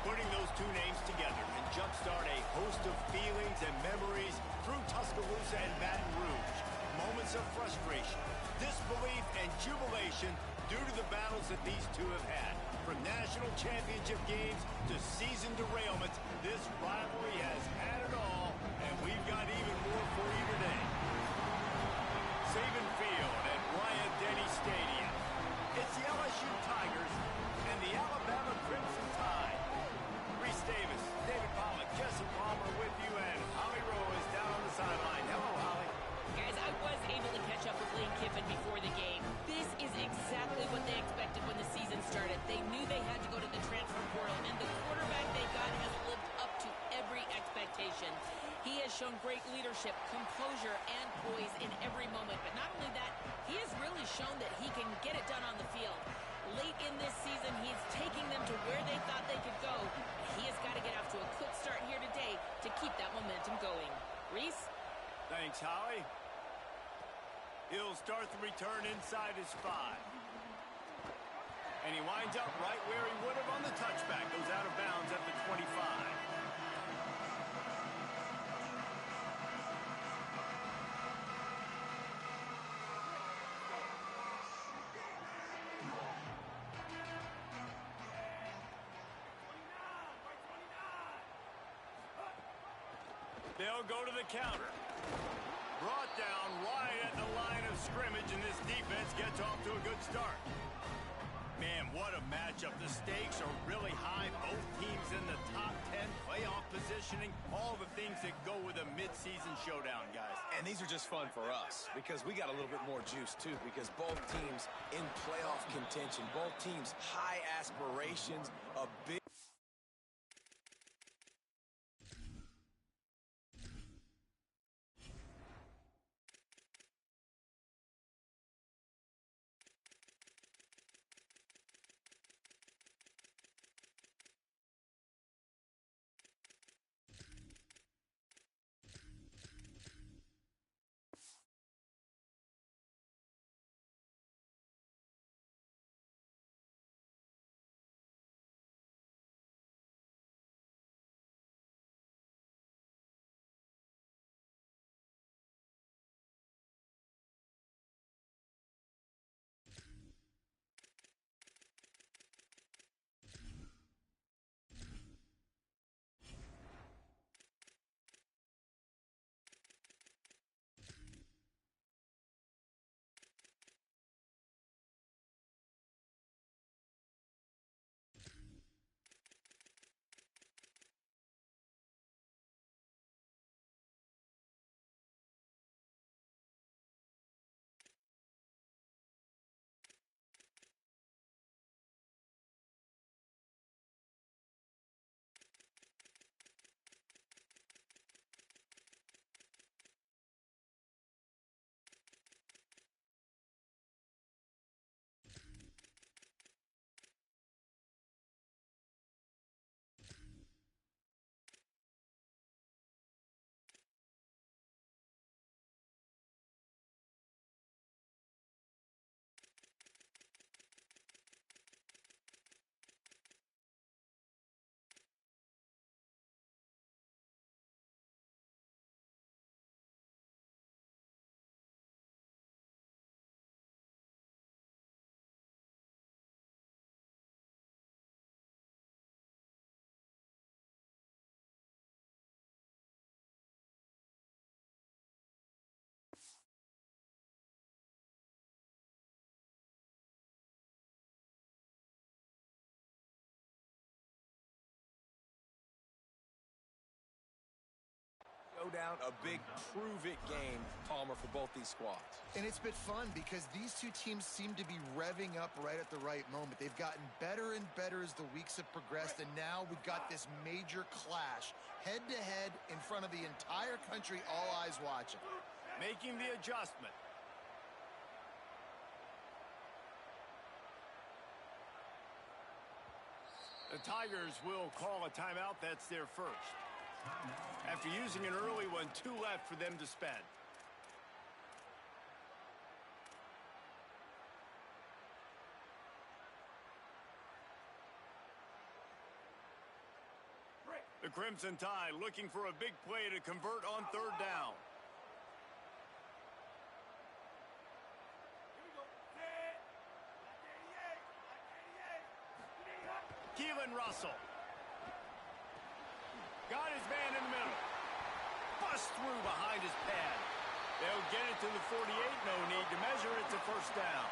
Putting those two names together can jumpstart a host of feelings and memories through Tuscaloosa and Baton Rouge. Moments of frustration, disbelief, and jubilation due to the battles that these two have had. From national championship games to season derailments, this rivalry has had it all, and we've got even more for you today. Saban Field at Bryant-Denny Stadium. It's the LSU Tigers and the Alabama Crimson Tide. Reese Davis, David Pollack, Jesse Palmer with you, and Holly Rowe is down on the sideline. Hello, Holly. Guys, I was able to catch up with Lane Kiffin before the game. This is exactly what they expected when the season started. They knew they had to go to the transfer portal, and the quarterback they got has lived up to every expectation. He has shown great leadership, composure, and poise in every moment. But not only that, he has really shown that he can get it done on the field. Late in this season, he's taking them to where they thought they could go. He has got to get off to a quick start here today to keep that momentum going. Reese? Thanks, Holly. He'll start the return inside his 5. And he winds up right where he would have on the touchback. Goes out of bounds at the 25. They'll go to the counter. Brought down right at the line of scrimmage, and this defense gets off to a good start. Man, what a matchup. The stakes are really high. Both teams in the top 10, playoff positioning, all the things that go with a midseason showdown, guys. And these are just fun for us because we got a little bit more juice, too, because both teams in playoff contention, both teams high aspirations, a big... Down a big prove-it game, Palmer, for both these squads. And it's been fun because these two teams seem to be revving up right at the right moment. They've gotten better and better as the weeks have progressed, and now we've got this major clash, head-to-head in front of the entire country, all eyes watching. Making the adjustment. The Tigers will call a timeout. That's their first. After using an early one, 2 left for them to spend. The Crimson Tide looking for a big play to convert on third down. Keelan Russell. Got his man in the middle. Bust through behind his pad. They'll get it to the 48. No need to measure it to first down.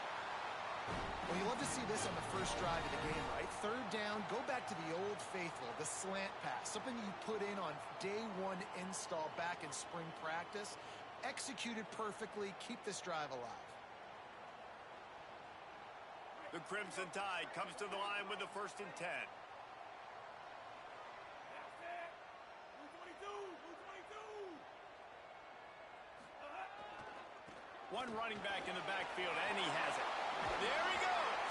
Well, you love to see this on the first drive of the game, right? Third down, go back to the old faithful, the slant pass, something you put in on day one install back in spring practice. Executed perfectly, keep this drive alive. The Crimson Tide comes to the line with the 1st and 10. One running back in the backfield, and he has it. There he goes.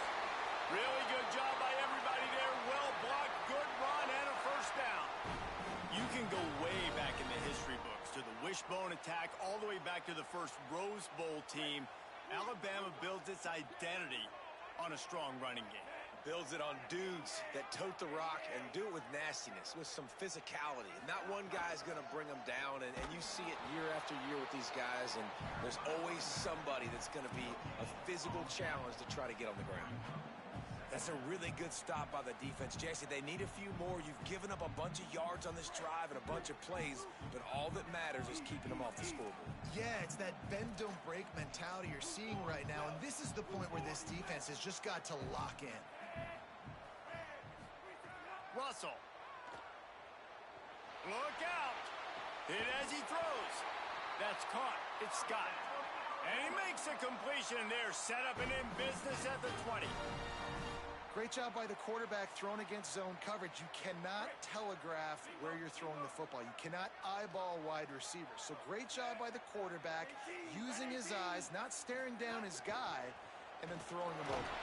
Really good job by everybody there. Well blocked, good run, and a first down. You can go way back in the history books to the wishbone attack all the way back to the first Rose Bowl team. Alabama builds its identity on a strong running game. Builds it on dudes that tote the rock and do it with nastiness, with some physicality. Not one guy's going to bring them down, and you see it year after year with these guys, and there's always somebody that's going to be a physical challenge to try to get on the ground. That's a really good stop by the defense. Jesse, they need a few more. You've given up a bunch of yards on this drive and a bunch of plays, but all that matters is keeping them off the scoreboard. Yeah, it's that bend, don't break mentality you're seeing right now, and this is the point where this defense has just got to lock in. Russell. Look out. Hit as he throws. That's caught. It's Scott. And he makes a completion there. Set up and in business at the 20. Great job by the quarterback thrown against zone coverage. You cannot telegraph where you're throwing the football. You cannot eyeball wide receivers. So great job by the quarterback using his eyes, not staring down his guy, and then throwing him over.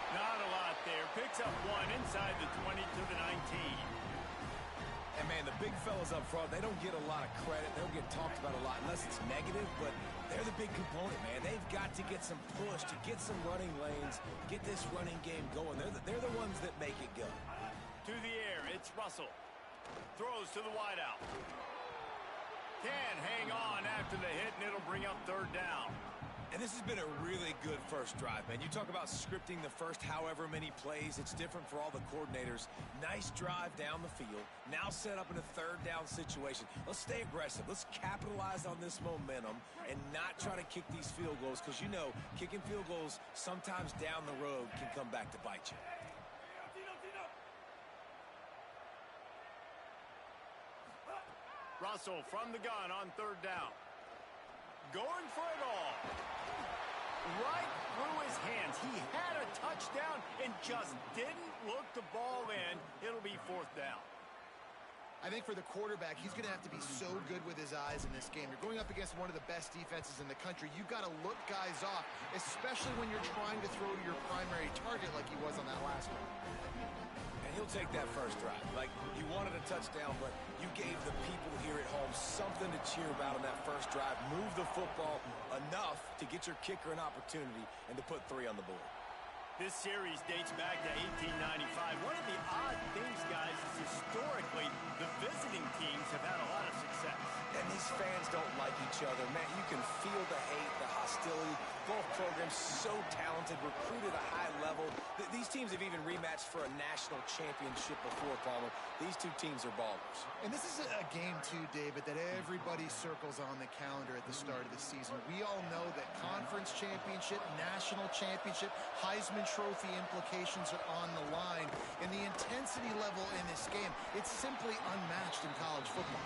Not a lot there. Picks up one inside the 20 to the 19. And, man, the big fellas up front, they don't get a lot of credit. They don't get talked about a lot unless it's negative, but they're the big component, man. They've got to get some push, to get some running lanes, get this running game going. They're the ones that make it go. To the air, it's Russell. Throws to the wideout. Can hang on after the hit, and it'll bring up third down. And this has been a really good first drive, man. You talk about scripting the first however many plays. It's different for all the coordinators. Nice drive down the field. Now set up in a third down situation. Let's stay aggressive. Let's capitalize on this momentum and not try to kick these field goals because, you know, kicking field goals sometimes down the road can come back to bite you. Russell from the gun on third down. Going for it all. Right through his hands. He had a touchdown and just didn't look the ball in. It'll be fourth down. I think for the quarterback, he's going to have to be so good with his eyes in this game. You're going up against one of the best defenses in the country. You've got to look guys off, especially when you're trying to throw to your primary target like he was on that last one. And he'll take that first drive. Like, he wanted a touchdown, but you gave the people here at home something to cheer about on that first drive. Move the football enough to get your kicker an opportunity and to put 3 on the board. This series dates back to 1895. One of the odd things, guys, is historically the visiting teams have had a lot of success. And these fans don't like each other. Man, you can feel the hate, the hostility. Both programs so talented, recruit at a high level. These teams have even rematched for a national championship before, Palmer. These two teams are ballers. And this is a game, too, David, that everybody circles on the calendar at the start of the season. We all know that conference championship, national championship, Heisman Trophy implications are on the line. And the intensity level in this game, it's simply unmatched in college football.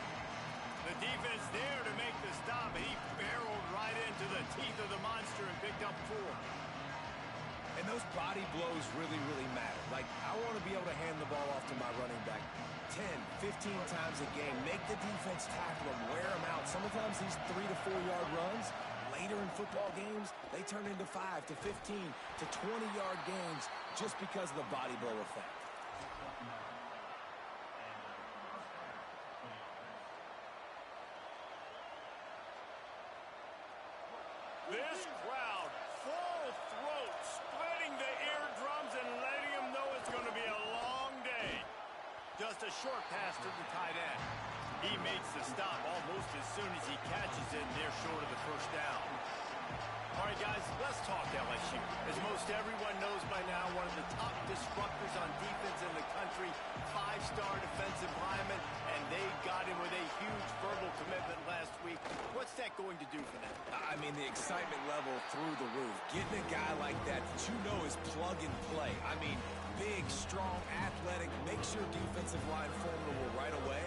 The defense there to make the stop. He barreled right into the teeth of the monster and picked up 4. And those body blows really, really matter. Like, I want to be able to hand the ball off to my running back 10, 15 times a game. Make the defense tackle them, wear them out. Sometimes these 3 to 4 yard runs, later in football games, they turn into 5 to 15 to 20-yard games just because of the body blow effect. This crowd, full throat, splitting the eardrums and letting them know it's going to be a long day. Just a short pass to the tight end. He makes the stop almost as soon as he catches it, and they're short of the first down. All right, guys, let's talk LSU. As most everyone knows by now, one of the top disruptors on defense in the country, five-star defensive lineman, and they got him with a huge verbal commitment last week. What's that going to do for them? I mean, the excitement level through the roof. Getting a guy like that you know is plug and play. I mean, big, strong, athletic, makes your defensive line formidable right away.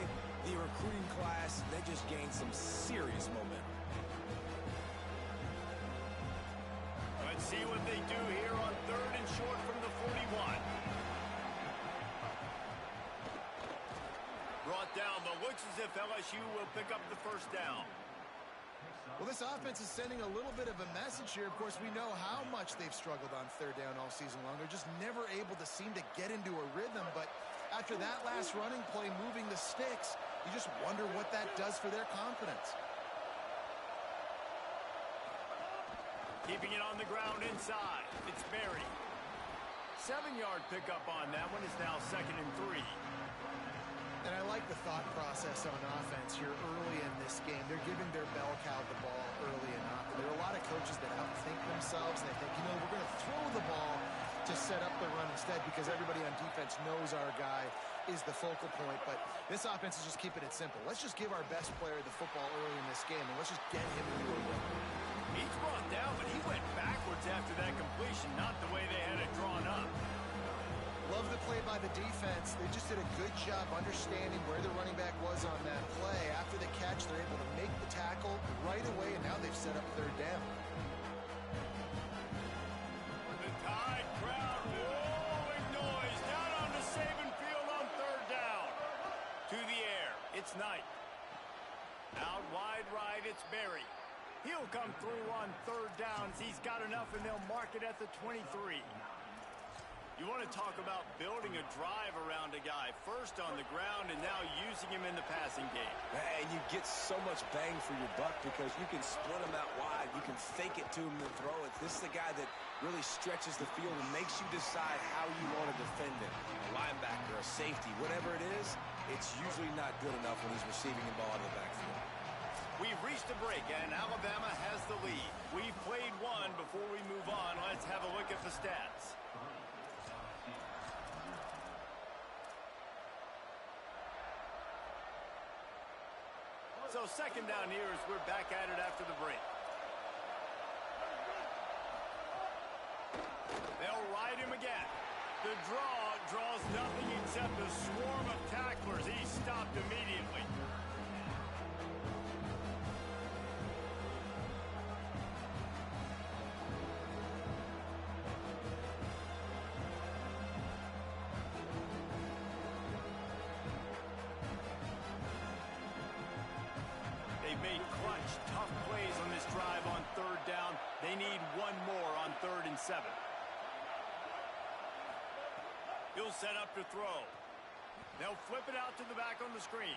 The recruiting class, they just gained some serious momentum. Let's see what they do here on 3rd and short from the 41. Brought down, but looks as if LSU will pick up the first down. Well, this offense is sending a little bit of a message here. Of course, we know how much they've struggled on 3rd down all season long. They're just never able to seem to get into a rhythm. But after that last running play, moving the sticks, you just wonder what that does for their confidence. Keeping it on the ground inside. It's Berry. 7-yard pickup on that one. Is now 2nd and 3. And I like the thought process on offense here early in this game. They're giving their bell cow the ball early enough. There are a lot of coaches that outthink themselves, and they think, we're going to throw the ball to set up the run instead because everybody on defense knows our guy is the focal point. But this offense is just keeping it simple. Let's just give our best player the football early in this game, and let's just get him into a rhythm. He's brought down, but he went backwards after that completion, not the way they had it drawn up. Love the play by the defense. They just did a good job understanding where the running back was on that play. After the catch, they're able to make the tackle right away, and now they've set up 3rd down. The Tide crowd rolling noise down on the Saban field on 3rd down. To the air, it's Knight. Out wide right, it's Berry. He'll come through on 3rd downs. He's got enough, and they'll mark it at the 23. You want to talk about building a drive around a guy. First on the ground, and now using him in the passing game. And you get so much bang for your buck because you can split him out wide. You can fake it to him and throw it. This is the guy that really stretches the field and makes you decide how you want to defend him. A linebacker, a safety, whatever it is, it's usually not good enough when he's receiving the ball out of the backfield. We've reached a break, and Alabama has the lead. We've played one. Before we move on, let's have a look at the stats. So 2nd down here as we're back at it after the break. They'll ride him again. The draw draws nothing except a swarm of tacklers. He's stopped immediately. They've made clutch, tough plays on this drive on 3rd down. They need one more on 3rd and 7. He'll set up to throw. They'll flip it out to the back on the screen.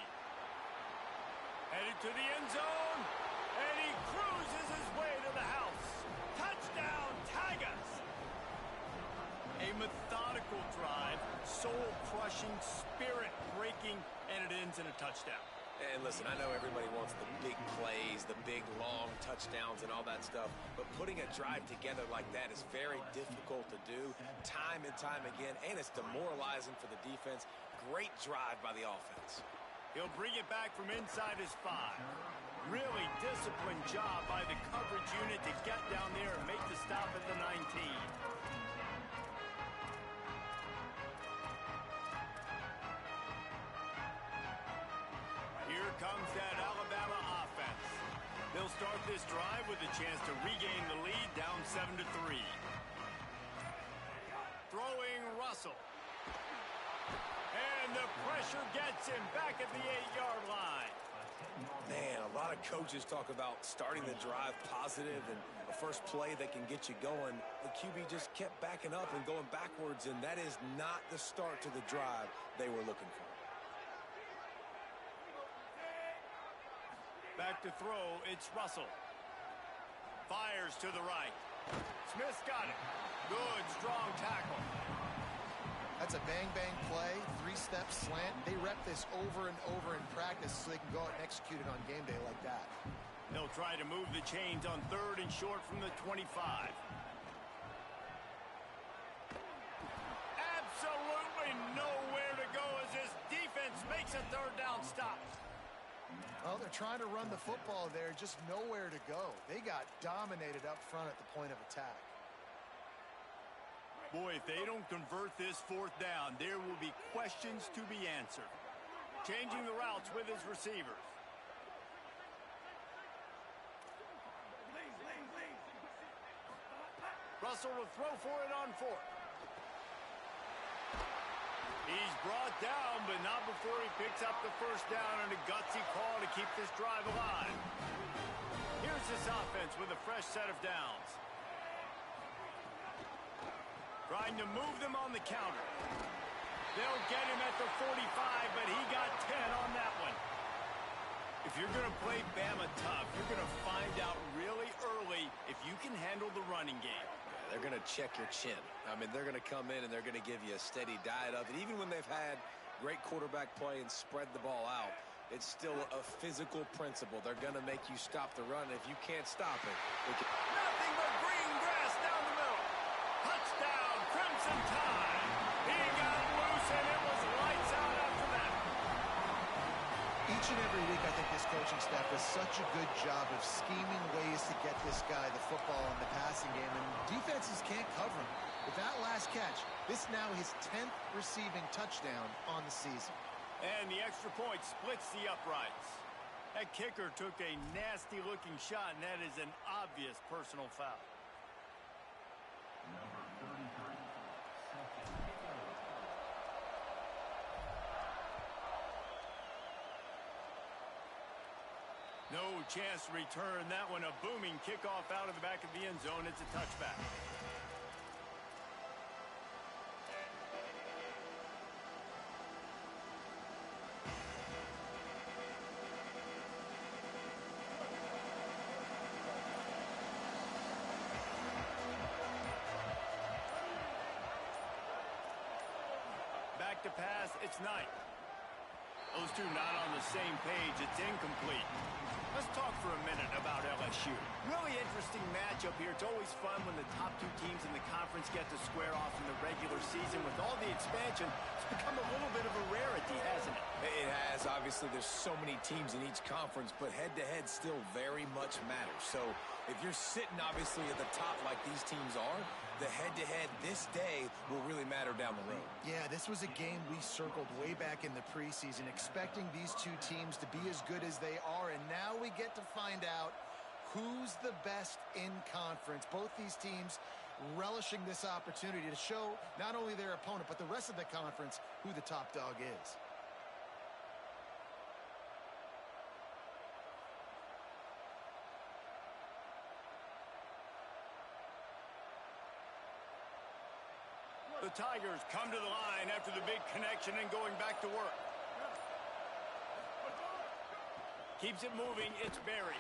Headed to the end zone, and he cruises his way to the house. Touchdown, Tigers! A methodical drive, soul-crushing, spirit-breaking, and it ends in a touchdown. And listen, I know everybody wants the big plays, the big, long touchdowns and all that stuff, but putting a drive together like that is very difficult to do time and time again, and it's demoralizing for the defense. Great drive by the offense. He'll bring it back from inside his 5. Really disciplined job by the coverage unit to get down there and make the stop at the 19. Here comes that Alabama offense. They'll start this drive with a chance to regain the lead, down 7-3. Throwing Russell. And the pressure gets him back at the 8-yard line. Man, a lot of coaches talk about starting the drive positive and a first play that can get you going. The QB just kept backing up and going backwards, and that is not the start to the drive they were looking for. Back to throw, it's Russell. Fires to the right. Smith's got it. Good, strong tackle. That's a bang-bang play, three-step slant. They rep this over and over in practice so they can go out and execute it on game day like that. They'll try to move the chains on 3rd and short from the 25. Absolutely nowhere to go as this defense makes a 3rd down stop. Well, they're trying to run the football there, just nowhere to go. They got dominated up front at the point of attack. Boy, if they don't convert this 4th down, there will be questions to be answered. Changing the routes with his receivers. Russell will throw for it on 4th. He's brought down, but not before he picks up the 1st down and a gutsy call to keep this drive alive. Here's this offense with a fresh set of downs. Trying to move them on the counter. They'll get him at the 45, but he got 10 on that one. If you're going to play Bama tough, you're going to find out really early if you can handle the running game. They're going to check your chin. I mean, they're going to come in and they're going to give you a steady diet of it. Even when they've had great quarterback play and spread the ball out, it's still a physical principle. They're going to make you stop the run. If you can't stop it, nothing but green grass down the middle. Touchdown, Crimson Tide. He got loose and it was lights out after that. Each and every week, I think this coaching staff does such a good job of scheming ways to get this guy the football in the passing game, and defenses can't cover him. With that last catch, this now his 10th receiving touchdown on the season. And the extra point splits the uprights. That kicker took a nasty-looking shot, and that is an obvious personal foul. No chance to return that one. A booming kickoff out of the back of the end zone. It's a touchback. Back to pass. It's Knight. Those two not on the same page. It's incomplete. Let's talk for a minute about LSU. Really interesting matchup here. It's always fun when the top 2 teams in the conference get to square off in the regular season. With all the expansion, it's become a little bit of a rarity, hasn't it? It has. Obviously, there's so many teams in each conference, but head-to-head still very much matters. So if you're sitting, obviously, at the top like these teams are, the head-to-head this day will really matter down the road. Yeah, this was a game we circled way back in the preseason, expecting these 2 teams to be as good as they are, and now we get to find out who's the best in conference. Both these teams relishing this opportunity to show not only their opponent, but the rest of the conference who the top dog is. The Tigers come to the line after the big connection and going back to work. Keeps it moving. It's Berry.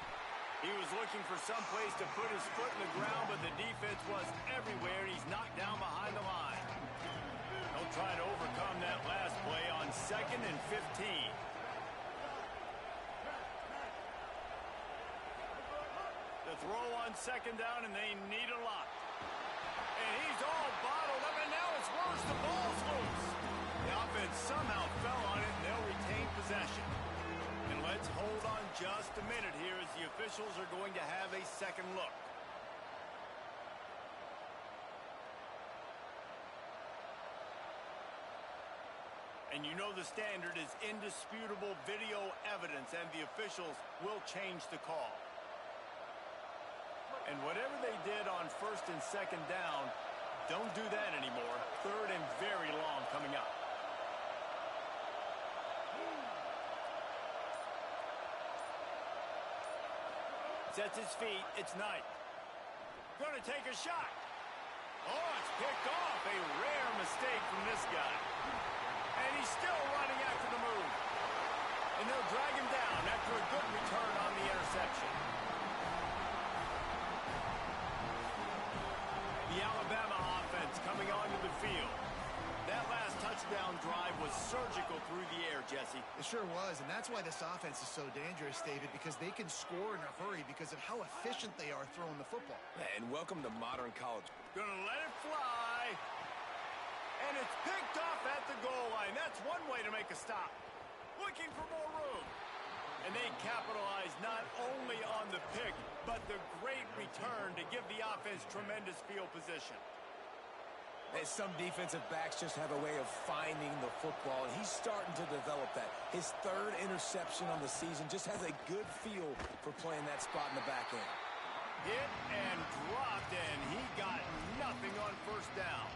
He was looking for some place to put his foot in the ground, but the defense was everywhere. He's knocked down behind the line. They'll try to overcome that last play on 2nd and 15. The throw on 2nd down, and they need a lot. And he's all bottled up, and now it's worse. The ball's loose. The offense somehow fell on it, and they'll retain possession. And let's hold on just a minute here as the officials are going to have a second look. And you know the standard is indisputable video evidence, and the officials will change the call. And whatever they did on 1st and 2nd down, don't do that anymore. 3rd and very long coming up. Sets his feet. It's Knight. Going to take a shot. Oh, it's picked off. A rare mistake from this guy. And he's still running after the move. And they'll drag him down after a good return on the interception. The Alabama offense coming onto the field. That last was surgical through the air, Jesse. It sure was, and that's why this offense is so dangerous, David, because they can score in a hurry because of how efficient they are throwing the football. And welcome to modern college. Gonna let it fly. And it's picked off at the goal line. That's one way to make a stop. Looking for more room. And they capitalize not only on the pick, but the great return to give the offense tremendous field position. And some defensive backs just have a way of finding the football, and he's starting to develop that. His third interception on the season, just has a good feel for playing that spot in the back end. Hit and dropped, and he got nothing on first down.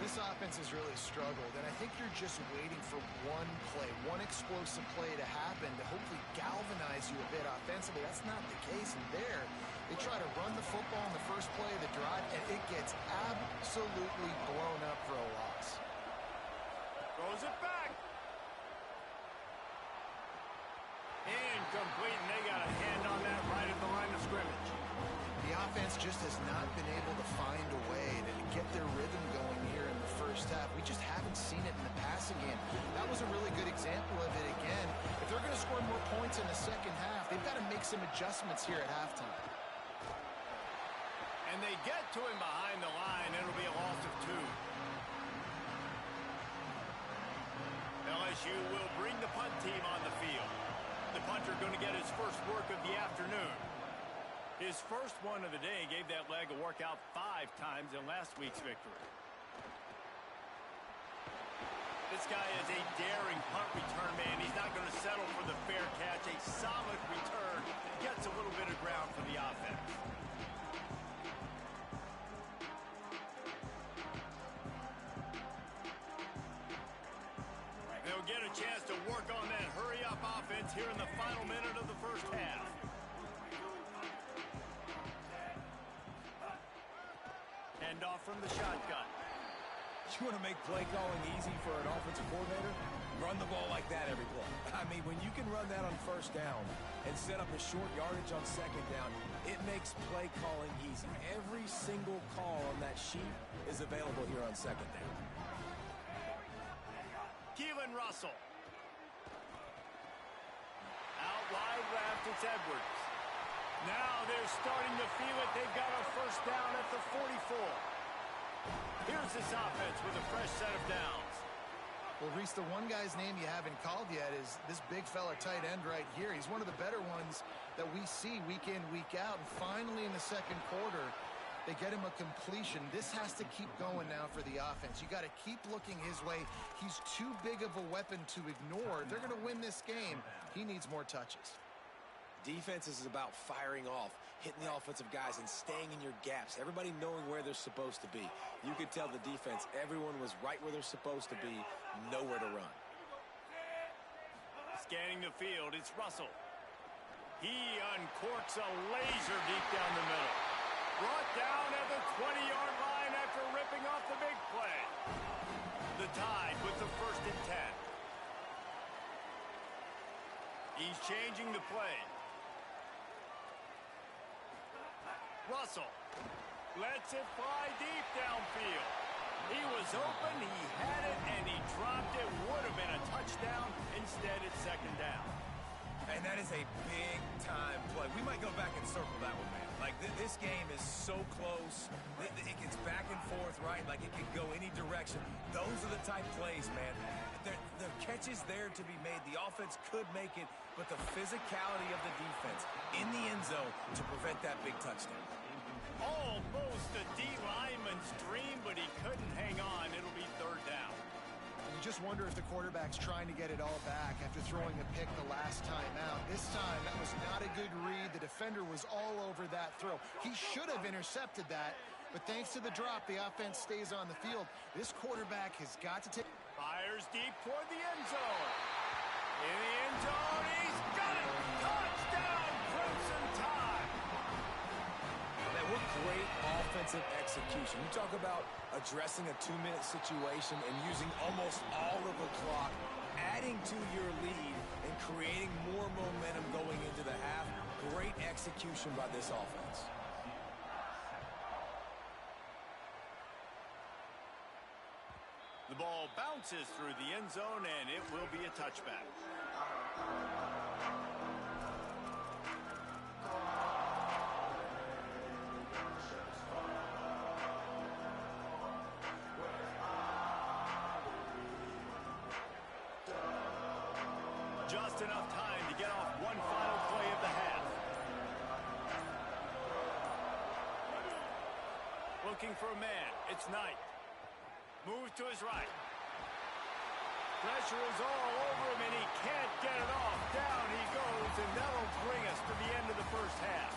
This offense has really struggled, and I think you're just waiting for one play, one explosive play to happen to hopefully galvanize you a bit offensively. That's not the case, and there, they try to run the football in the first play of the drive, and it gets absolutely blown up for a loss. Throws it back. Incomplete, and they got a hand on that right at the line of scrimmage. The offense just has not been able to find a way to get their rhythm going here in the first half. We just haven't seen it in the passing game. That was a really good example of it again. If they're going to score more points in the second half, they've got to make some adjustments here at halftime. And they get to him behind the line. It'll be a loss of 2. LSU will bring the punt team on the field. The punter going to get his first work of the afternoon. His first one of the day gave that leg a workout 5 times in last week's victory. This guy is a daring punt return man. He's not going to settle for the fair catch. A solid return. Gets a little bit of ground for the offense. They'll get a chance to work on that hurry-up offense here in the final minute of the first half. Hand off from the shotgun. You want to make play calling easy for an offensive coordinator? Run the ball like that every play. I mean, when you can run that on first down and set up a short yardage on second down, it makes play calling easy. Every single call on that sheet is available here on second down. Keelan Russell. Out wide left, it's Edwards. Now they're starting to feel it. They've got a first down at the 44. Here's this offense with a fresh set of downs. Well, Reese, the one guy's name you haven't called yet is this big fella tight end right here. He's one of the better ones that we see week in, week out. And finally in the second quarter, they get him a completion. This has to keep going now for the offense. You got to keep looking his way. He's too big of a weapon to ignore. If they're going to win this game, he needs more touches. Defense is about firing off, hitting the offensive guys, and staying in your gaps. Everybody knowing where they're supposed to be. You could tell the defense, everyone was right where they're supposed to be, nowhere to run. Scanning the field, it's Russell. He uncorks a laser deep down the middle. Brought down at the 20-yard line after ripping off the big play. The Tide with the 1st and 10. He's changing the play. Russell lets it fly deep downfield. He was open, he had it, and he dropped it. Would have been a touchdown. Instead, it's second down. And that is a big-time play. We might go back and circle that one, man. Like, this game is so close. It gets back and forth, right? Like, it can go any direction. Those are the type plays, man. The catch is there to be made. The offense could make it, but the physicality of the defense in the end zone to prevent that big touchdown. Almost a D lineman's dream, but he couldn't hang on. It'll be third down. You just wonder if the quarterback's trying to get it all back after throwing a pick the last time out. This time, that was not a good read. The defender was all over that throw. He should have intercepted that, but thanks to the drop, the offense stays on the field. This quarterback has got to take... Fires deep toward the end zone. In the end zone, he's got it! Touchdown, Crimson Tide! Man, what great offensive execution. You talk about addressing a 2-minute situation and using almost all of the clock, adding to your lead and creating more momentum going into the half. Great execution by this offense. The ball bounces bounces through the end zone, and it will be a touchback. Just enough time to get off one final play of the half. Looking for a man. It's Knight. Moves to his right. Pressure is all over him, and he can't get it off. Down he goes, and that'll bring us to the end of the first half.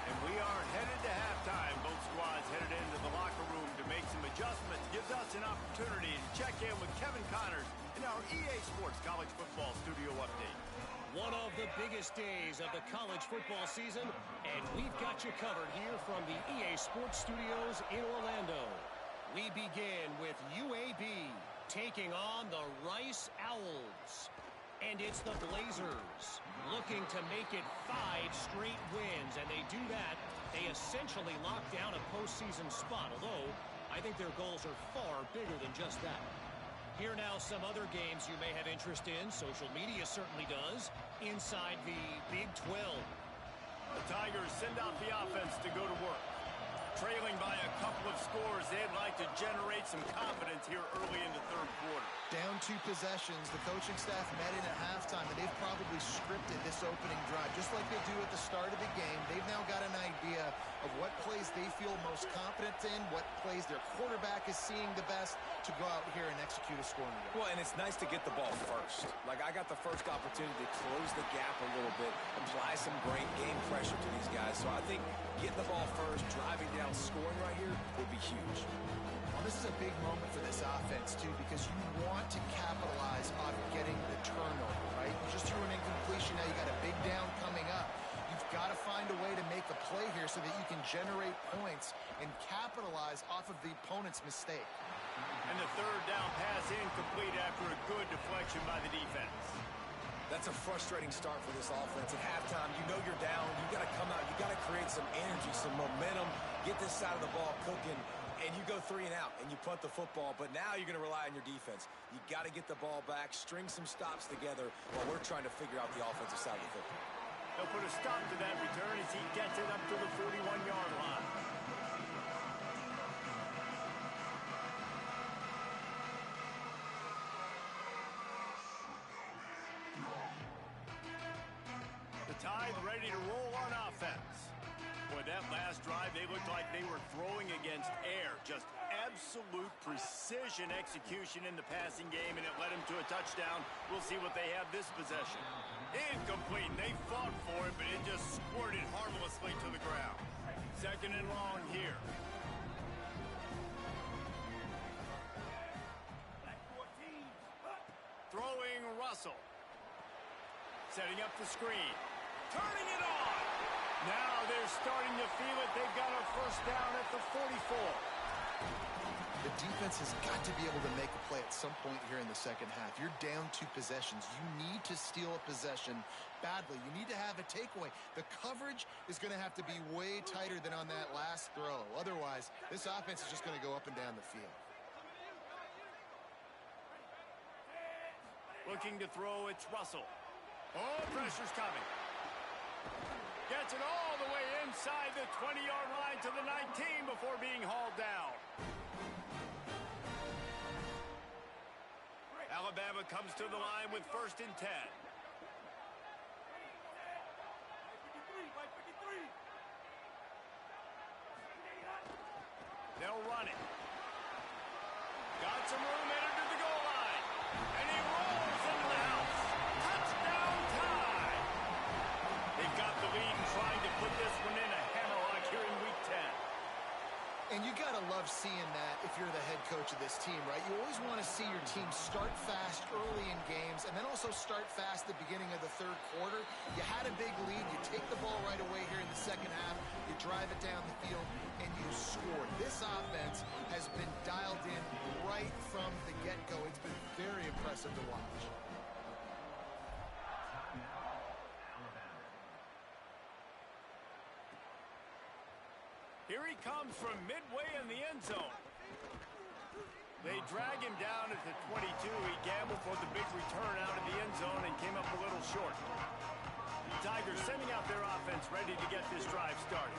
And we are headed to halftime. Both squads headed into the locker room to make some adjustments. Gives us an opportunity to check in with Kevin Connors in our EA Sports College Football Studio Update. One of the biggest days of the college football season, and we've got you covered here from the EA Sports Studios in Orlando. We begin with UAB taking on the Rice Owls. And it's the Blazers looking to make it 5 straight wins, and they do that. They essentially lock down a postseason spot, although I think their goals are far bigger than just that. Here now some other games you may have interest in. Social media certainly does. Inside the Big 12. The Tigers send out the offense to go to work. Trailing by a couple of scores, they'd like to generate some confidence here early in the third quarter. Down 2 possessions, the coaching staff met in at halftime, and they've probably scripted this opening drive. Just like they do at the start of the game, they've now got an idea of what plays they feel most confident in, what plays their quarterback is seeing the best to go out here and execute a scoring game. Well, and it's nice to get the ball first. Like, I got the first opportunity to close the gap a little bit, apply some great game pressure to these guys. So I think getting the ball first, driving down, scoring right here would be huge. Well, this is a big moment for this offense, too, because you want to capitalize on getting the turnover, right? You just threw an incompletion. Now you got a big down coming up. You've got to find a way to make a play here so that you can generate points and capitalize off of the opponent's mistake. And the third down pass incomplete after a good deflection by the defense. That's a frustrating start for this offense. At halftime, you know you're down. You got to come out. You got to create some energy, some momentum, get this side of the ball cooking, and you go 3 and out, and you punt the football. But now you're going to rely on your defense. You got to get the ball back, string some stops together while we're trying to figure out the offensive side of the football. They'll put a stop to that return as he gets it up to the 41-yard line. The Tide ready to roll on offense. Boy, that last drive, they looked like they were throwing against air. Just absolute precision execution in the passing game, and it led them to a touchdown. We'll see what they have this possession. Incomplete. They fought for it, but it just squirted harmlessly to the ground. 2nd and long here. Throwing Russell. Setting up the screen. Turning it on. Now they're starting to feel it. They've got a first down at the 44. The defense has got to be able to make a play at some point here in the second half. You're down 2 possessions. You need to steal a possession badly. You need to have a takeaway. The coverage is going to have to be way tighter than on that last throw. Otherwise, this offense is just going to go up and down the field. Looking to throw, it's Russell. Oh, pressure's coming. Gets it all the way inside the 20-yard line to the 19 before being hauled down. Alabama comes to the line with 1st and 10. They'll run it. Got some room headed to the goal line. And he rolls into the house. Touchdown Tide. They've got the lead and trying to put this one in a hammerlock here in Week 10. And you got to love seeing that if you're the head coach of this team, right? You always want to see your team start fast early in games and then also start fast at the beginning of the third quarter. You had a big lead. You take the ball right away here in the second half. You drive it down the field, and you score. This offense has been dialed in right from the get-go. It's been very impressive to watch. Here he comes from midway in the end zone. They drag him down at the 22. He gambled for the big return out of the end zone and came up a little short. The Tigers sending out their offense ready to get this drive started.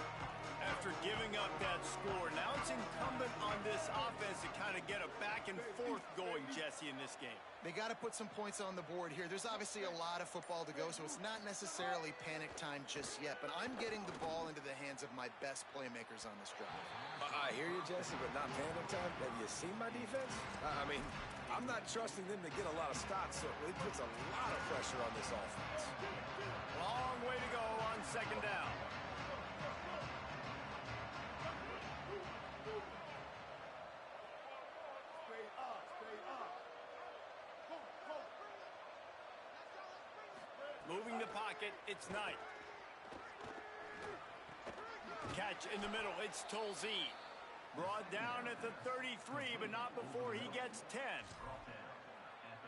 After giving up that score, now it's incumbent on this offense to kind of get a back and forth going, Jesse, in this game. They got to put some points on the board here. There's obviously a lot of football to go, so it's not necessarily panic time just yet, but I'm getting the ball into the hands of my best playmakers on this drive. I hear you, Jesse, but not panic time. Have you seen my defense? I mean, I'm not trusting them to get a lot of stops, so it puts a lot of pressure on this offense. Long way to go on second down. Moving the pocket, it's Knight. Catch in the middle, it's Tolzien. Brought down at the 33, but not before he gets 10.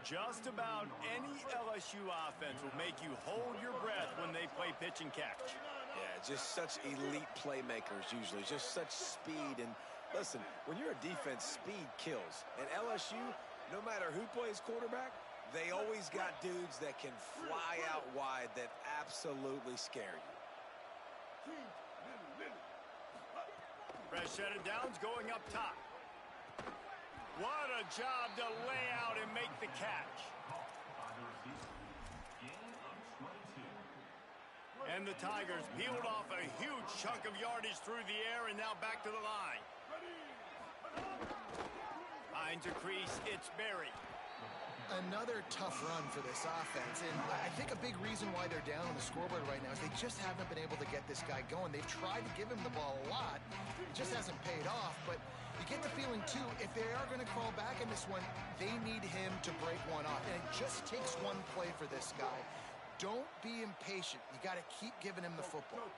Just about any LSU offense will make you hold your breath when they play pitch and catch. Yeah, just such elite playmakers usually, just such speed. And listen, when you're a defense, speed kills. And LSU, no matter who plays quarterback, they always got dudes that can fly out wide that absolutely scare you. Fresh set of downs going up top. What a job to lay out and make the catch. And the Tigers peeled off a huge chunk of yardage through the air and now back to the line. Behind to crease, it's Berry. Another tough run for this offense, and I think a big reason why they're down on the scoreboard right now is they just haven't been able to get this guy going. They've tried to give him the ball a lot. It just hasn't paid off, but you get the feeling, too, if they are going to crawl back in this one, they need him to break one off, and it just takes one play for this guy. Don't be impatient. You got to keep giving him the football.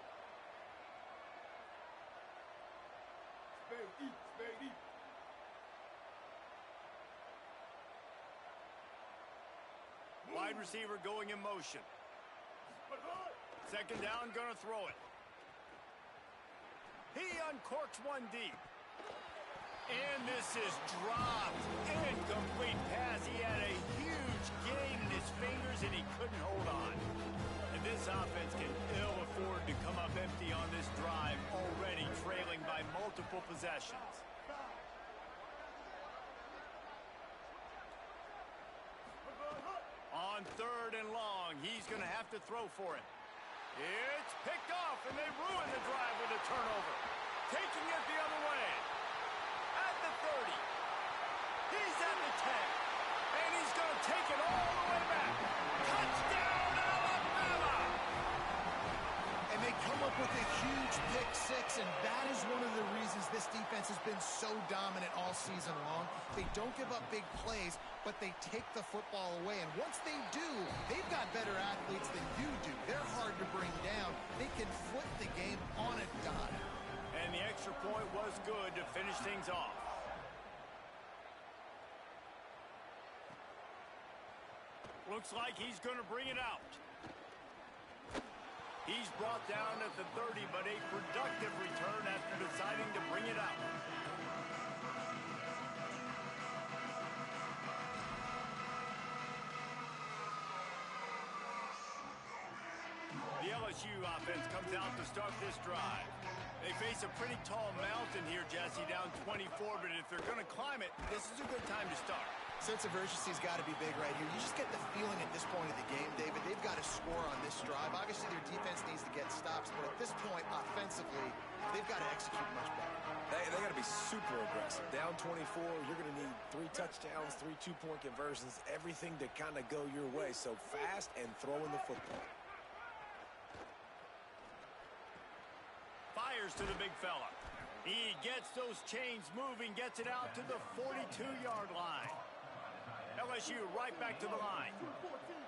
Wide receiver going in motion. Second down, gonna throw it. He uncorks one deep. And this is dropped. Incomplete pass. He had a huge gain in his fingers and he couldn't hold on. And this offense can ill afford to come up empty on this drive, already trailing by multiple possessions. On third and long, he's going to have to throw for it. It's picked off, and they ruin the drive with a turnover. Taking it the other way. At the 30. He's at the 10. And he's going to take it all the way back. Touchdown, Alabama! And they come up with a huge pick six, and that is one of the reasons this defense has been so dominant all season long. They don't give up big plays, but they take the football away. And once they do, they've got better athletes than you do. They're hard to bring down. They can flip the game on a dime. And the extra point was good to finish things off. Looks like he's going to bring it out. He's brought down at the 30, but a productive return after deciding to bring it out. The LSU offense comes out to start this drive. They face a pretty tall mountain here, Jesse, down 24, but if they're going to climb it, this is a good time to start. Sense of urgency's got to be big right here. You just get the feeling at this point of the game, David, they've got to score on this drive. Obviously, their defense needs to get stops, but at this point, offensively, they've got to execute much better. They got to be super aggressive. Down 24, you're going to need 3 touchdowns, 3 two-point conversions, everything to kind of go your way. So fast and throwing the football. Fires to the big fella. He gets those chains moving, gets it out to the 42-yard line. LSU right back to the line.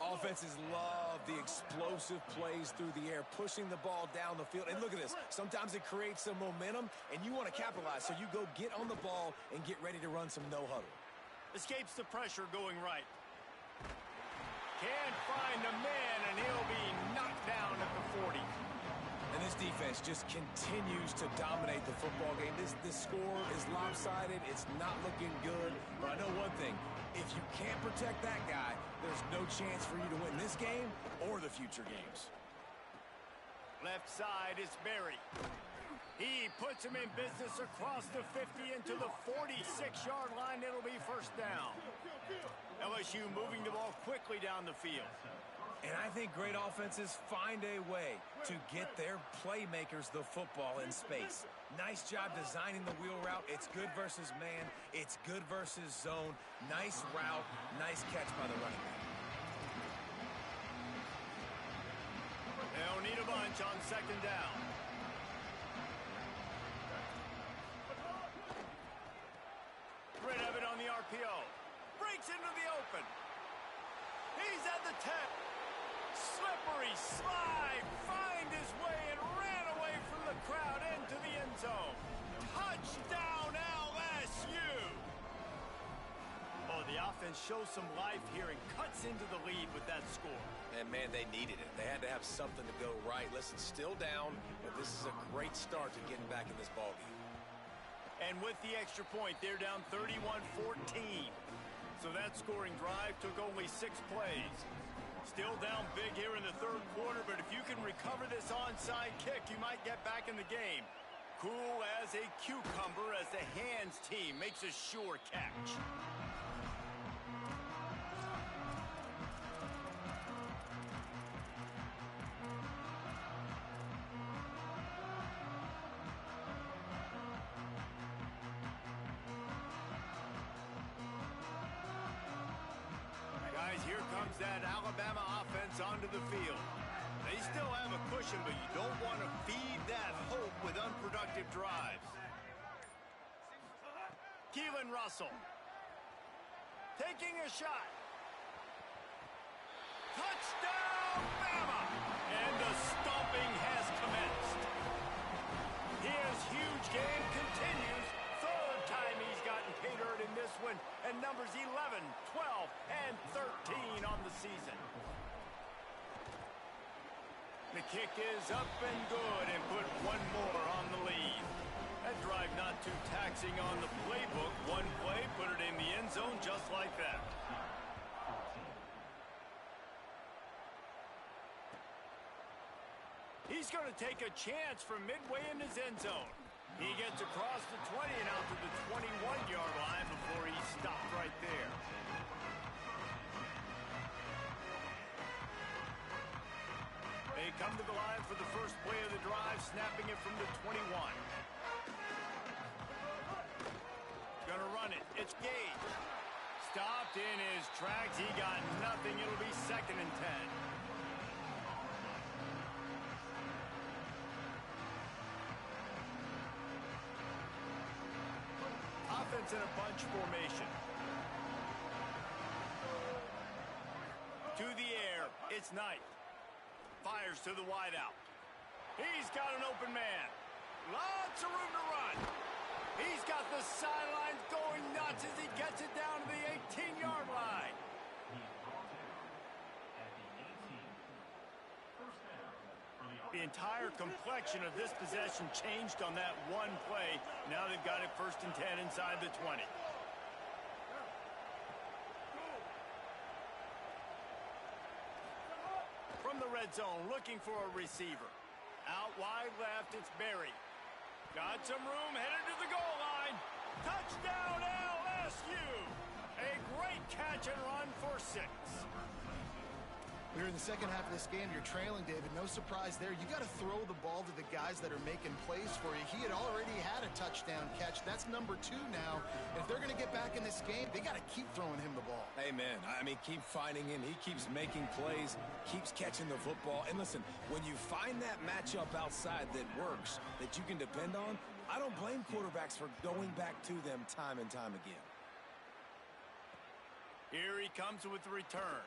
Offenses love the explosive plays through the air, pushing the ball down the field. And look at this. Sometimes it creates some momentum, and you want to capitalize. So you go get on the ball and get ready to run some no-huddle. Escapes the pressure going right. Can't find the man, and he'll be knocked down at the 40. And this defense just continues to dominate the football game. This score is lopsided. It's not looking good. But I know one thing. If you can't protect that guy, there's no chance for you to win this game or the future games. Left side is Berry. He puts him in business across the 50 into the 46-yard line. It'll be first down. LSU moving the ball quickly down the field. And I think great offenses find a way to get their playmakers the football in space. Nice job designing the wheel route. It's good versus man. It's good versus zone. Nice route. Nice catch by the running back. They'll need a bunch on second down. Rid of it on the RPO. Breaks into the open. He's at the 10. Slippery slide. Find his way and ran away from the crowd into the end zone. Touchdown LSU. Oh, the offense shows some life here and cuts into the lead with that score. And, man, they needed it. They had to have something to go right. Listen, still down, but this is a great start to getting back in this ballgame. And with the extra point, they're down 31-14. So that scoring drive took only 6 plays. Still down big here in the third quarter, but if you can recover this onside kick, you might get back in the game. Cool as a cucumber as the hands team makes a sure catch. Guys, here comes that Alabama offense onto the field. They still have a cushion, but you don't want to feed that hope with unproductive drives. Keelan Russell taking a shot. Touchdown, Bama! And the stomping has commenced. His huge game continues. Third time he's gotten catered in this one, and numbers 11, 12, and 13 on the season. The kick is up and good and put one more on the lead. That drive not too taxing on the playbook. One play, put it in the end zone just like that. He's going to take a chance from midway in his end zone. He gets across the 20 and out to the 21-yard line before he stopped right there. They come to the line for the first play of the drive, snapping it from the 21. Gonna run it. It's Gage. Stopped in his tracks. He got nothing. It'll be 2nd and 10. Offense in a bunch formation. To the air. It's Knight. Fires to the wideout. He's got an open man. Lots of room to run. He's got the sidelines going nuts as he gets it down to the 18-yard line. The entire complexion of this possession changed on that one play. Now they've got it 1st and 10 inside the 20. From the red zone, looking for a receiver. Out wide left, it's Berry. Got some room, headed to the goal line. Touchdown, LSU! A great catch and run for 6. We're in the second half of this game. You're trailing, David. No surprise there. You got to throw the ball to the guys that are making plays for you. He had already had a touchdown catch. That's number 2 now. And if they're going to get back in this game, they got to keep throwing him the ball. Amen. I mean, keep finding him. He keeps making plays, keeps catching the football. And listen, when you find that matchup outside that works, that you can depend on, I don't blame quarterbacks for going back to them time and time again. Here he comes with the return.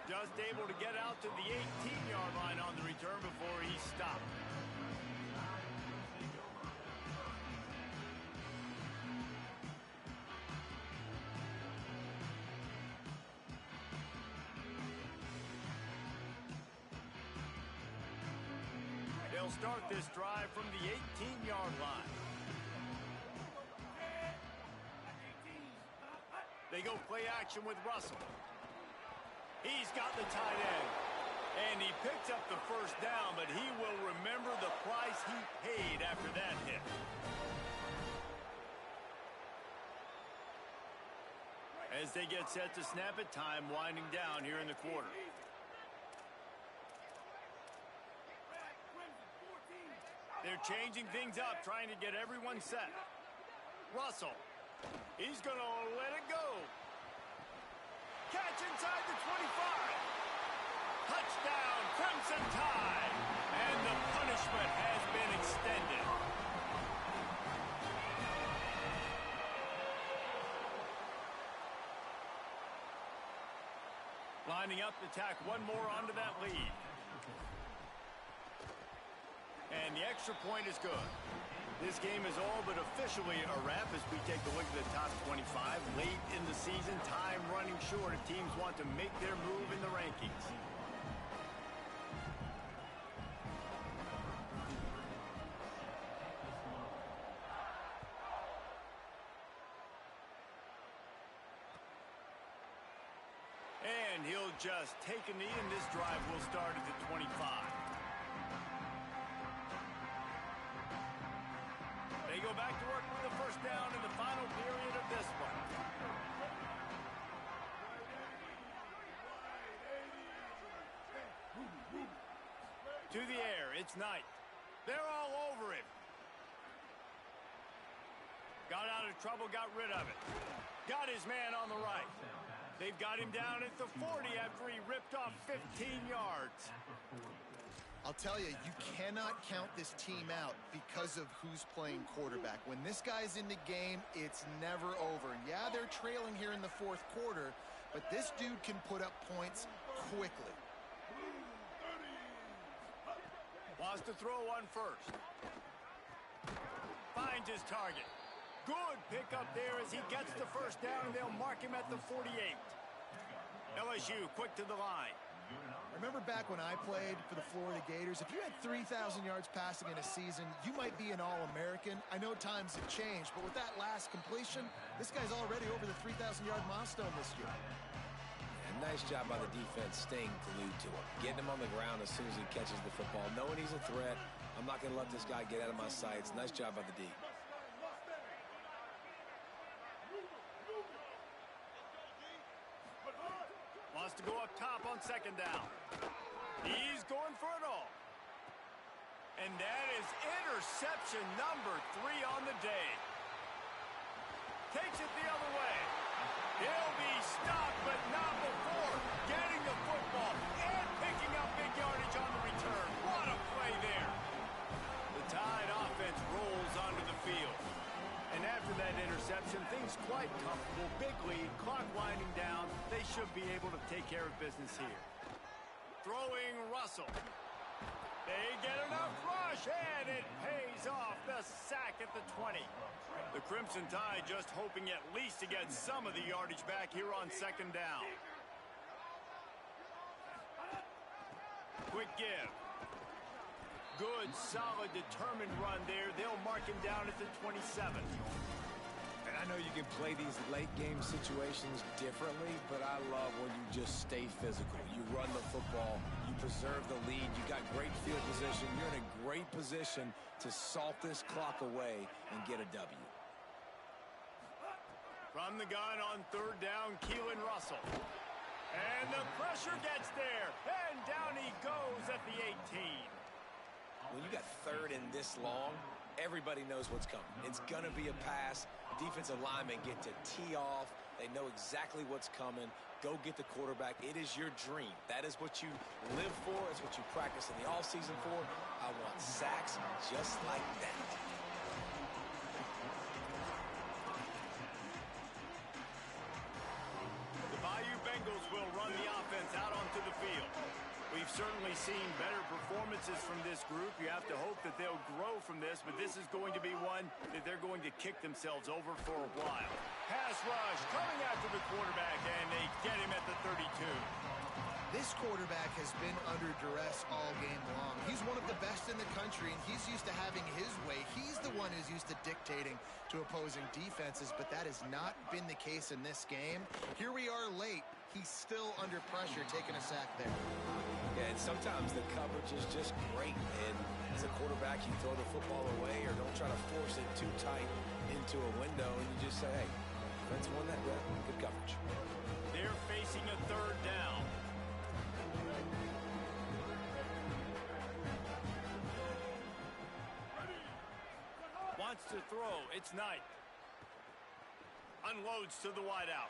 Just able to get out to the 18-yard line on the return before he stopped. start this drive from the 18-yard line. They go play action with Russell. He's got the tight end. And he picks up the first down, but he will remember the price he paid after that hit. As they get set to snap it, time winding down here in the quarter. They're changing things up, trying to get everyone set. Russell. He's going to let it go. Catch inside the 25. Touchdown, Crimson Tide. And the punishment has been extended. Lining up to tack one more onto that lead. And the extra point is good. This game is all but officially a wrap as we take a look at the top 25. Late in the season, time running short if teams want to make their move in the rankings. And he'll just take a knee, and this drive will start at the 25. They go back to work with the first down in the final period of this one. To the air, it's Knight. They're all over him. Got out of trouble, got rid of it. Got his man on the right. They've got him down at the 40 after he ripped off 15 yards. I'll tell you, you cannot count this team out because of who's playing quarterback. When this guy's in the game, it's never over. Yeah, they're trailing here in the fourth quarter, but this dude can put up points quickly. Wants to throw one first. Finds his target. Good pickup there as he gets the first down, and they'll mark him at the 48. LSU quick to the line. Remember back when I played for the Florida Gators, if you had 3,000 yards passing in a season, you might be an All-American. I know times have changed, but with that last completion, this guy's already over the 3,000-yard milestone this year. And nice job by the defense staying glued to him. Getting him on the ground as soon as he catches the football. Knowing he's a threat, I'm not going to let this guy get out of my sights. Nice job by the D. Wants to go up top on second down. He's going for it all. And that is interception number 3 on the day. Takes it the other way. He'll be stopped, but not before getting the football and picking up big yardage on the return. What a play there. The Tide offense rolls onto the field. And after that interception, things quite comfortable. Big lead, clock winding down. They should be able to take care of business here. Throwing Russell. They get enough rush, and it pays off. The sack at the 20. The Crimson Tide just hoping at least to get some of the yardage back here on second down. Quick give. Good, solid, determined run there. They'll mark him down at the 27. And I know you can play these late game situations differently, but I love when you just stay physical. You run the football, you preserve the lead, you got great field position, you're in a great position to salt this clock away and get a W. From the gun on third down, Keelan Russell. And the pressure gets there, and down he goes at the 18. When you got third and this long, everybody knows what's coming. It's going to be a pass. Defensive linemen get to tee off. They know exactly what's coming. Go get the quarterback. It is your dream. That is what you live for. It's what you practice in the offseason for. I want sacks just like that. The Bayou Bengals will run the offense out onto the field. We've certainly seen better performances from this group. You have to hope that they'll grow from this, but this is going to be one that they're going to kick themselves over for a while. Pass rush coming after the quarterback, and they get him at the 32. This quarterback has been under duress all game long. He's one of the best in the country, and he's used to having his way. He's the one who's used to dictating to opposing defenses, but that has not been the case in this game. Here we are late. He's still under pressure, taking a sack there. Yeah, and sometimes the coverage is just great. And as a quarterback, you throw the football away or don't try to force it too tight into a window, and you just say, hey, defense won that. Good coverage. They're facing a third down. Wants to throw. It's Knight. Unloads to the wideout.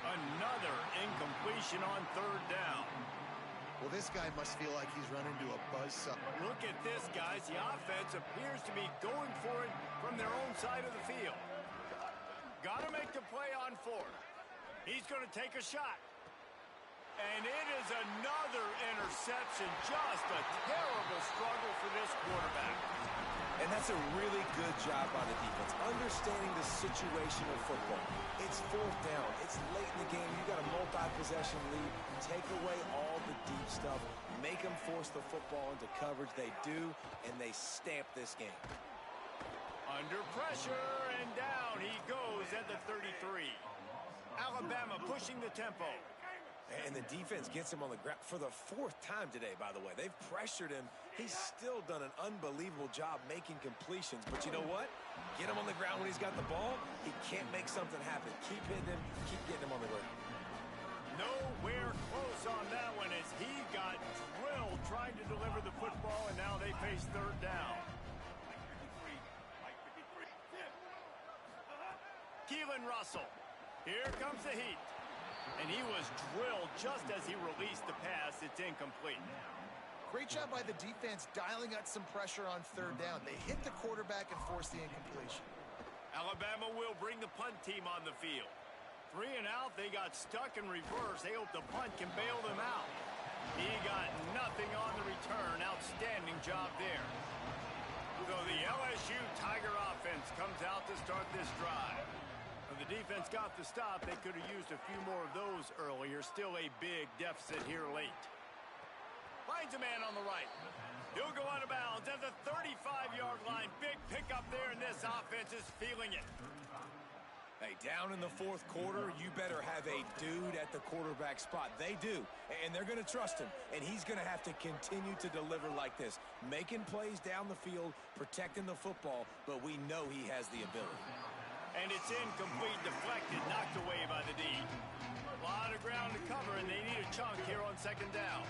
Another incompletion on third down. Well, this guy must feel like he's running into a buzzsaw. Look at this, guys. The offense appears to be going for it from their own side of the field. Got to make the play on fourth. He's going to take a shot. And it is another interception. Just a terrible struggle for this quarterback. And that's a really good job by the defense, understanding the situation of football. It's fourth down. It's late in the game. You got a multi-possession lead. Take away all the deep stuff. Make them force the football into coverage. They do, and they stamp this game. Under pressure, and down he goes at the 33. Alabama pushing the tempo. And the defense gets him on the ground for the fourth time today, by the way. They've pressured him. He's still done an unbelievable job making completions. But you know what? Get him on the ground when he's got the ball. He can't make something happen. Keep hitting him. Keep getting him on the ground. Nowhere close on that one as he got drilled trying to deliver the football, and now they face third down. Keelan Russell. Here comes the heat. And he was drilled just as he released the pass. It's incomplete. Great job by the defense dialing out some pressure on third down. They hit the quarterback and forced the incompletion. Alabama will bring the punt team on the field. 3 and out, they got stuck in reverse. They hope the punt can bail them out. He got nothing on the return. Outstanding job there. So the LSU Tiger offense comes out to start this drive. When the defense got the stop, they could have used a few more of those earlier. Still a big deficit here late. Finds a man on the right. He'll go out of bounds at the 35-yard line. Big pickup there, and this offense is feeling it. Hey, down in the fourth quarter, you better have a dude at the quarterback spot. They do, and they're going to trust him, and he's going to have to continue to deliver like this, making plays down the field, protecting the football, but we know he has the ability. And it's incomplete, deflected, knocked away by the D. A lot of ground to cover, and they need a chunk here on second down.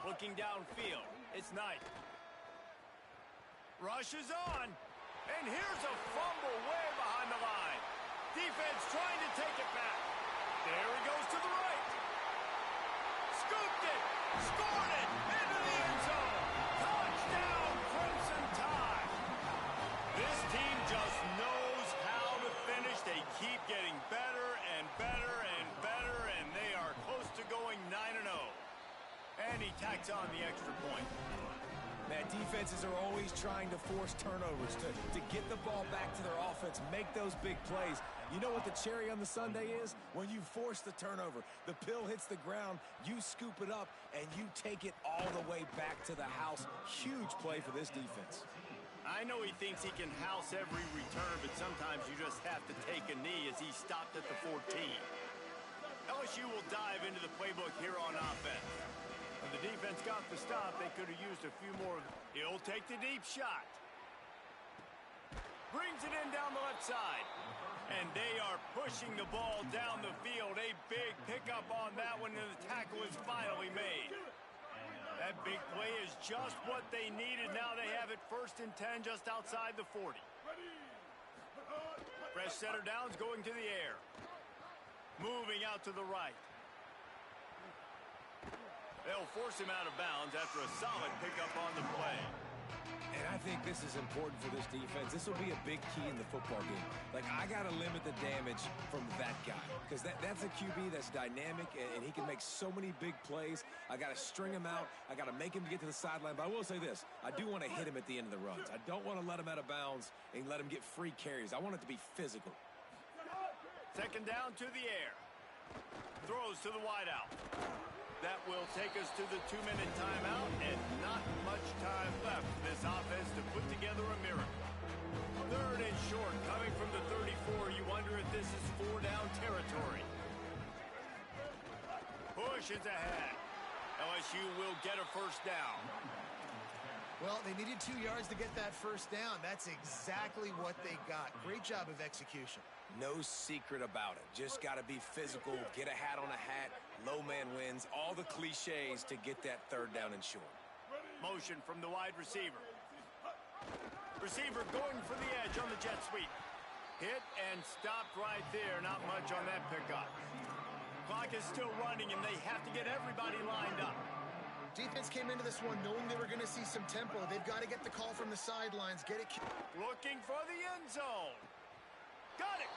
Looking downfield, it's Knight. Rush is on, and here's a fumble way behind the line. Defense trying to take it back. There he goes to the right. Scooped it, scored it, into the end zone. Touchdown, Crimson Tide. This team just knows how to finish. They keep getting better and better and better, and they are close to going 9-0. And he tacks on the extra point. Man, defenses are always trying to force turnovers to get the ball back to their offense, make those big plays. You know what the cherry on the sundae is? When you force the turnover, the pill hits the ground, you scoop it up, and you take it all the way back to the house. Huge play for this defense. I know he thinks he can house every return, but sometimes you just have to take a knee as he stopped at the 14. LSU will dive into the playbook here on offense. When the defense got the stop, they could have used a few more. He'll take the deep shot. Brings it in down the left side. And they are pushing the ball down the field. A big pickup on that one, and the tackle is finally made. That big play is just what they needed. Now they have it 1st and 10 just outside the 40. Fresh setter downs going to the air. Moving out to the right. They'll force him out of bounds after a solid pickup on the play. And I think this is important for this defense. This will be a big key in the football game. Like, I got to limit the damage from that guy because that's a QB that's dynamic, and he can make so many big plays. I got to string him out. I got to make him get to the sideline. But I will say this. I do want to hit him at the end of the runs. I don't want to let him out of bounds and let him get free carries. I want it to be physical. Second down to the air. Throws to the wideout. That will take us to the 2-minute timeout, and not much time left for this offense to put together a miracle. Third and short, coming from the 34. You wonder if this is 4-down territory. Push is ahead. LSU will get a first down. Well, they needed 2 yards to get that first down. That's exactly what they got. Great job of execution. No secret about it. Just got to be physical, get a hat on a hat, low man wins, all the cliches to get that third down and short. Motion from the wide receiver. Receiver going for the edge on the jet sweep. Hit and stopped right there. Not much on that pickup. Clock is still running, and they have to get everybody lined up. Defense came into this one knowing they were going to see some tempo. They've got to get the call from the sidelines, get it. Looking for the end zone. Got it.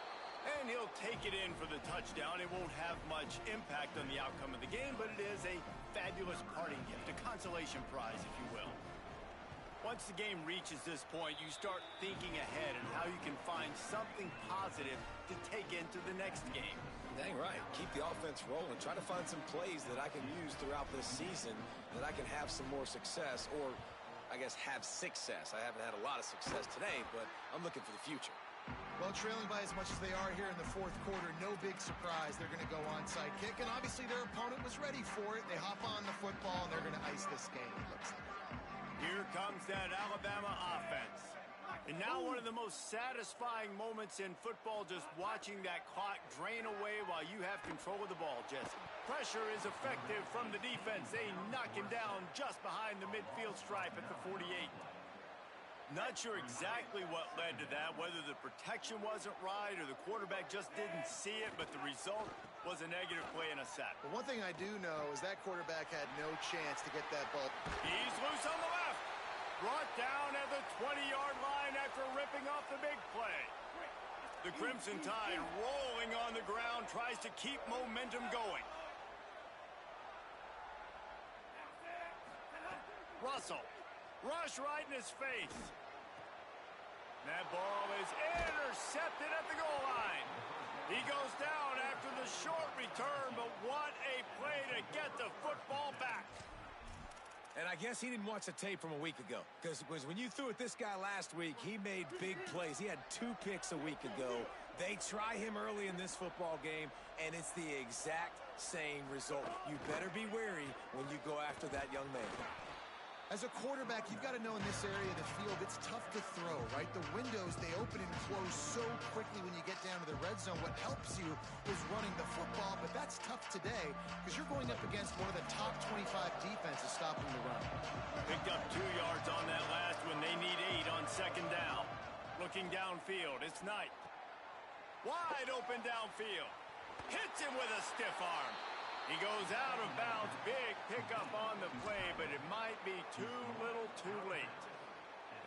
And he'll take it in for the touchdown. It won't have much impact on the outcome of the game, but it is a fabulous parting gift, a consolation prize, if you will. Once the game reaches this point, you start thinking ahead and how you can find something positive to take into the next game. Dang right. Keep the offense rolling. Try to find some plays that I can use throughout this season that I can have some more success, or I guess have success. I haven't had a lot of success today, but I'm looking for the future. Well, trailing by as much as they are here in the fourth quarter, no big surprise. They're going to go onside kick, and obviously their opponent was ready for it. They hop on the football, and they're going to ice this game, it looks like. Here comes that Alabama offense. And now one of the most satisfying moments in football, just watching that clock drain away while you have control of the ball, Jesse. Pressure is effective from the defense. They knock him down just behind the midfield stripe at the 48. Not sure exactly what led to that, whether the protection wasn't right or the quarterback just didn't see it, but the result was a negative play and a sack. But one thing I do know is that quarterback had no chance to get that ball. He's loose on the left. Brought down at the 20-yard line after ripping off the big play. The Crimson Tide rolling on the ground, tries to keep momentum going. Russell, rush right in his face. That ball is intercepted at the goal line. He goes down after the short return, but what a play to get the football back. And I guess he didn't watch the tape from a week ago, because when you threw at this guy last week, he made big plays. He had 2 picks a week ago. They try him early in this football game, and it's the exact same result. You better be wary when you go after that young man. As a quarterback, you've got to know in this area of the field, it's tough to throw, right? The windows, they open and close so quickly when you get down to the red zone. What helps you is running the football, but that's tough today because you're going up against one of the top 25 defenses stopping the run. Picked up 2 yards on that last one. They need 8 on second down. Looking downfield, it's Knight. Wide open downfield. Hits him with a stiff arm. He goes out of bounds. Big pickup on the play, but it might be too little too late.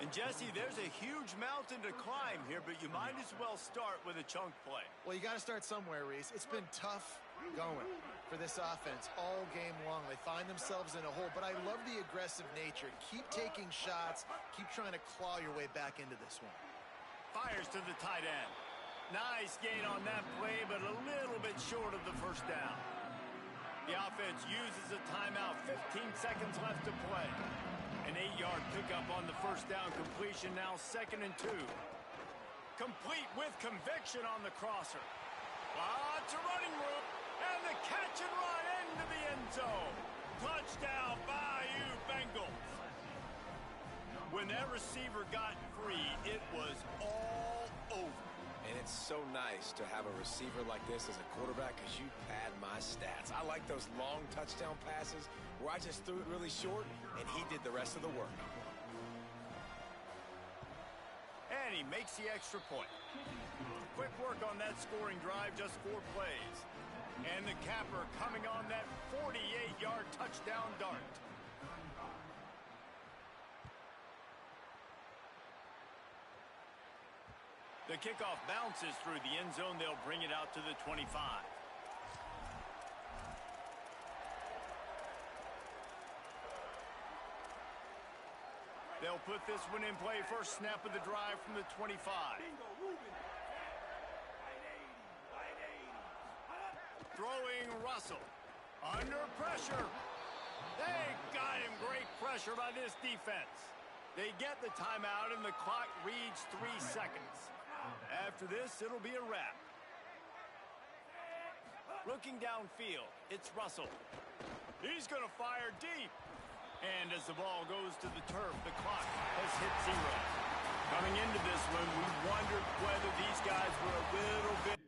And, Jesse, there's a huge mountain to climb here, but you might as well start with a chunk play. Well, you got to start somewhere, Reese. It's been tough going for this offense all game long. They find themselves in a hole, but I love the aggressive nature. Keep taking shots. Keep trying to claw your way back into this one. Fires to the tight end. Nice gain on that play, but a little bit short of the first down. The offense uses a timeout. 15 seconds left to play. An 8-yard pickup on the first down completion. Now 2nd and 2. Complete with conviction on the crosser. Lots of running room. And the catch and run into the end zone. Touchdown, Bayou Bengals. When that receiver got free, it was all over. And it's so nice to have a receiver like this as a quarterback because you pad my stats. I like those long touchdown passes where I just threw it really short and he did the rest of the work. And he makes the extra point. Quick work on that scoring drive, just 4 plays. And the capper coming on that 48-yard touchdown dart. The kickoff bounces through the end zone. They'll bring it out to the 25. They'll put this one in play. First snap of the drive from the 25. Throwing Russell. Under pressure. They got him. Great pressure by this defense. They get the timeout, and the clock reads 3 seconds. After this, it'll be a wrap. Looking downfield, it's Russell. He's going to fire deep. And as the ball goes to the turf, the clock has hit 0. Coming into this one, we wondered whether these guys were a little bit